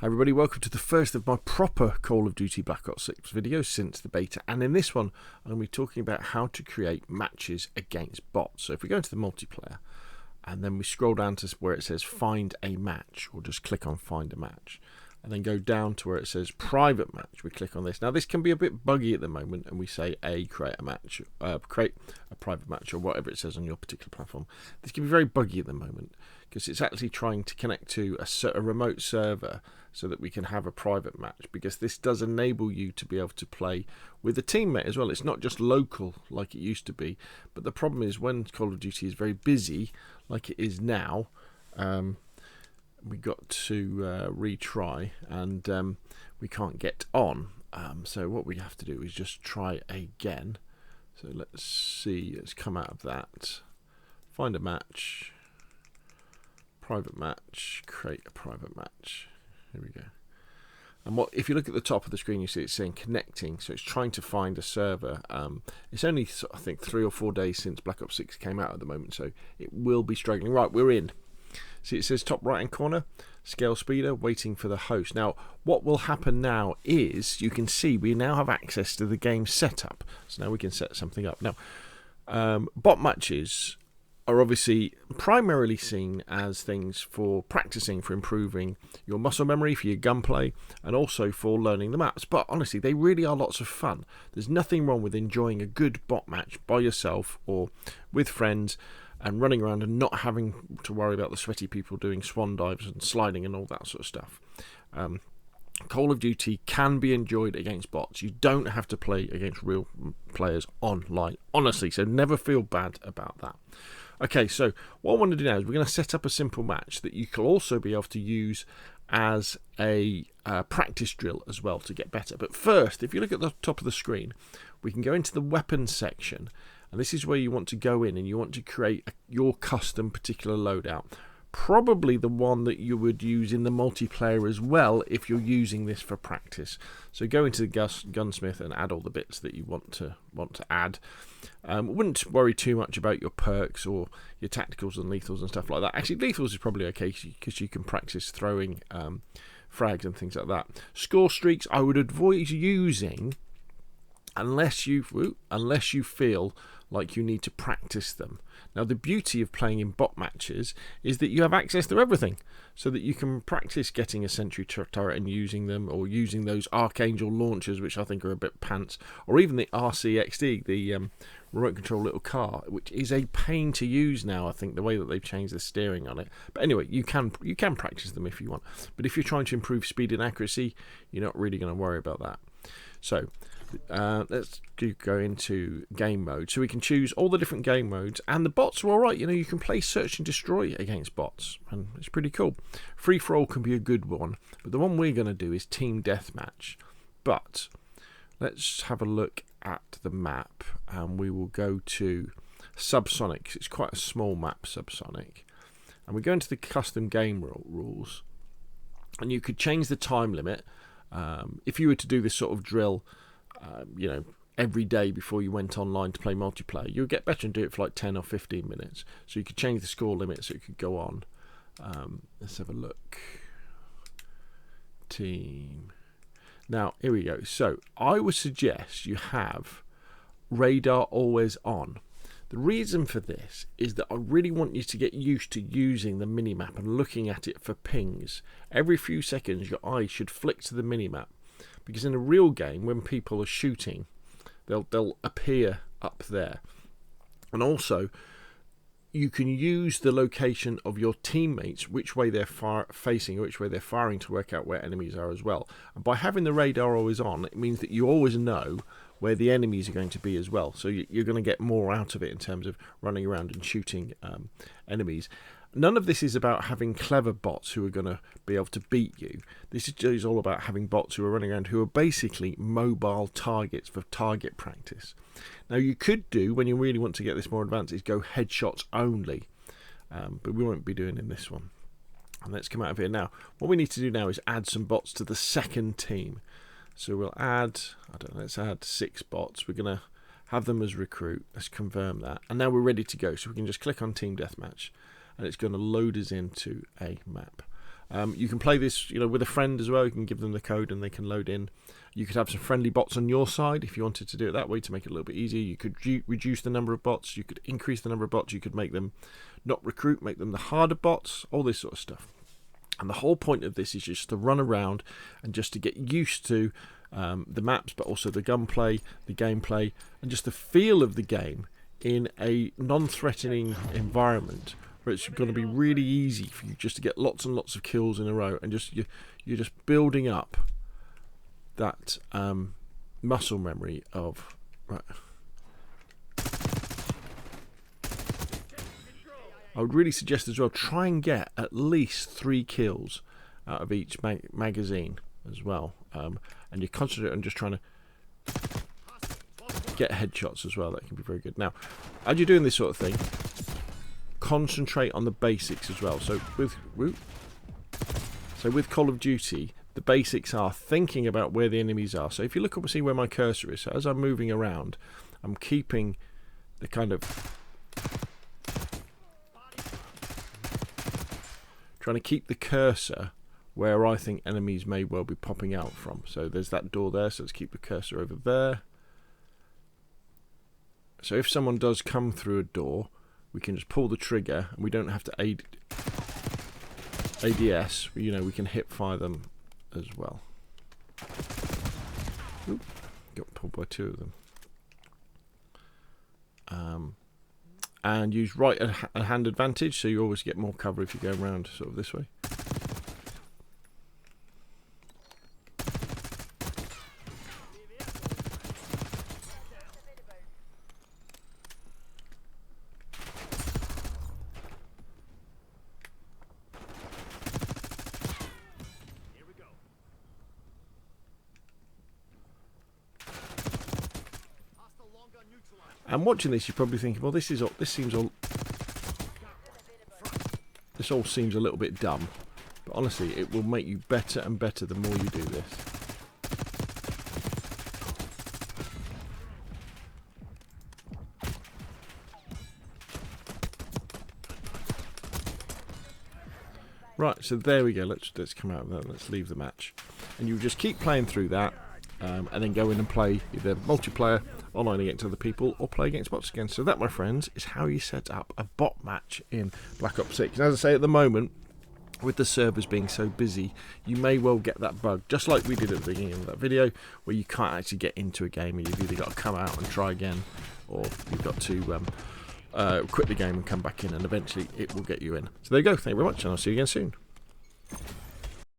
Hi everybody, welcome to the first of my proper Call of Duty Black Ops 6 videos since the beta, and in this one I'm going to be talking about how to create matches against bots. So if we go into the multiplayer and then we scroll down to where it says find a match, or just click on find a match, and then go down to where it says private match, we click on this. Now this can be a bit buggy at the moment, and we say create a match, create a private match, or whatever it says on your particular platform. This can be very buggy at the moment because it's actually trying to connect to a remote server so that we can have a private match, because this does enable you to be able to play with a teammate as well. It's not just local like it used to be, but the problem is when Call of Duty is very busy like it is now, we got to retry and we can't get on. So what we have to do is just try again. So let's see, let's come out of that, find a match, private match, create a private match. Here we go. And if you look at the top of the screen, you see it's saying connecting, so it's trying to find a server. It's only, I think, 3 or 4 days since Black Ops 6 came out at the moment, so it will be struggling. Right, we're in. See, it says top right hand corner, scale speeder, waiting for the host. Now, what will happen now is, you can see we now have access to the game setup. So now we can set something up. Now, bot matches are obviously primarily seen as things for practicing, for improving your muscle memory, for your gunplay, and also for learning the maps. But honestly, they really are lots of fun. There's nothing wrong with enjoying a good bot match by yourself or with friends and running around and not having to worry about the sweaty people doing swan dives and sliding and all that sort of stuff. Call of Duty can be enjoyed against bots. You don't have to play against real players online, honestly, so never feel bad about that. Okay, so what I want to do now is we're going to set up a simple match that you can also be able to use as a practice drill as well to get better. But first, if you look at the top of the screen, we can go into the weapons section, and this is where you want to go in and you want to create your custom particular loadout. Probably the one that you would use in the multiplayer as well if you're using this for practice. So go into the gunsmith and add all the bits that you want to add. Wouldn't worry too much about your perks or your tacticals and lethals and stuff like that. Actually, lethals is probably okay because you can practice throwing frags and things like that. Score streaks I would avoid using unless you feel like you need to practice them. Now, the beauty of playing in bot matches is that you have access to everything, so that you can practice getting a sentry turret and using them, or using those Archangel launchers, which I think are a bit pants, or even the RCXD, the remote control little car, which is a pain to use now, I think, the way that they've changed the steering on it. But anyway, you can practice them if you want. But if you're trying to improve speed and accuracy, you're not really going to worry about that. So let's go into game mode. So we can choose all the different game modes, and the bots are alright. You know, you can play search and destroy against bots, and it's pretty cool. Free for all can be a good one, but the one we're going to do is team deathmatch. But let's have a look at the map, and we will go to Subsonic. It's quite a small map, Subsonic, and we go into the custom game rules, and you could change the time limit. If you were to do this sort of drill, you know, every day before you went online to play multiplayer, you would get better and do it for like 10 or 15 minutes. So you could change the score limit so it could go on. Let's have a look. Team. Now, here we go. So I would suggest you have radar always on. The reason for this is that I really want you to get used to using the minimap and looking at it for pings. Every few seconds your eyes should flick to the minimap, because in a real game when people are shooting, they'll appear up there. And also you can use the location of your teammates, which way they're facing, or which way they're firing, to work out where enemies are as well. And by having the radar always on, it means that you always know where the enemies are going to be as well. So you're going to get more out of it in terms of running around and shooting enemies. None of this is about having clever bots who are going to be able to beat you. This is all about having bots who are running around who are basically mobile targets for target practice. Now, you could do, when you really want to get this more advanced, is go headshots only. But we won't be doing in this one. And let's come out of here now. What we need to do now is add some bots to the second team. So we'll add, let's add 6 bots. We're going to have them as recruit. Let's confirm that. And now we're ready to go. So we can just click on Team Deathmatch, and it's going to load us into a map. You can play this, with a friend as well. You can give them the code and they can load in. You could have some friendly bots on your side if you wanted to do it that way to make it a little bit easier. You could reduce the number of bots. You could increase the number of bots. You could make them not recruit, make them the harder bots, all this sort of stuff. And the whole point of this is just to run around and just to get used to the maps, but also the gunplay, the gameplay, and just the feel of the game in a non-threatening environment where it's going to be really easy for you just to get lots and lots of kills in a row, and you're just building up that muscle memory of right. I would really suggest as well, try and get at least 3 kills out of each magazine as well, and you concentrate on just trying to get headshots as well. That can be very good. Now, as you're doing this sort of thing, concentrate on the basics as well. So with Call of Duty, the basics are thinking about where the enemies are. So if you look up and see where my cursor is, so as I'm moving around, I'm keeping the kind of trying to keep the cursor where I think enemies may well be popping out from. So there's that door there, so let's keep the cursor over there. So if someone does come through a door, we can just pull the trigger and we don't have to ADS, we can hip fire them as well. Oop, got pulled by 2 of them. And use right hand advantage, so you always get more cover if you go around sort of this way. And watching this, you're probably thinking, well, this all seems a little bit dumb. But honestly, it will make you better and better the more you do this. Right, so there we go. Let's come out of that. Let's leave the match, and you just keep playing through that, and then go in and play either multiplayer, online against other people, or play against bots again. So that, my friends, is how you set up a bot match in Black Ops 6. And as I say, at the moment, with the servers being so busy, you may well get that bug, just like we did at the beginning of that video, where you can't actually get into a game and you've either got to come out and try again, or you've got to quit the game and come back in, and eventually it will get you in. So there you go. Thank you very much, and I'll see you again soon.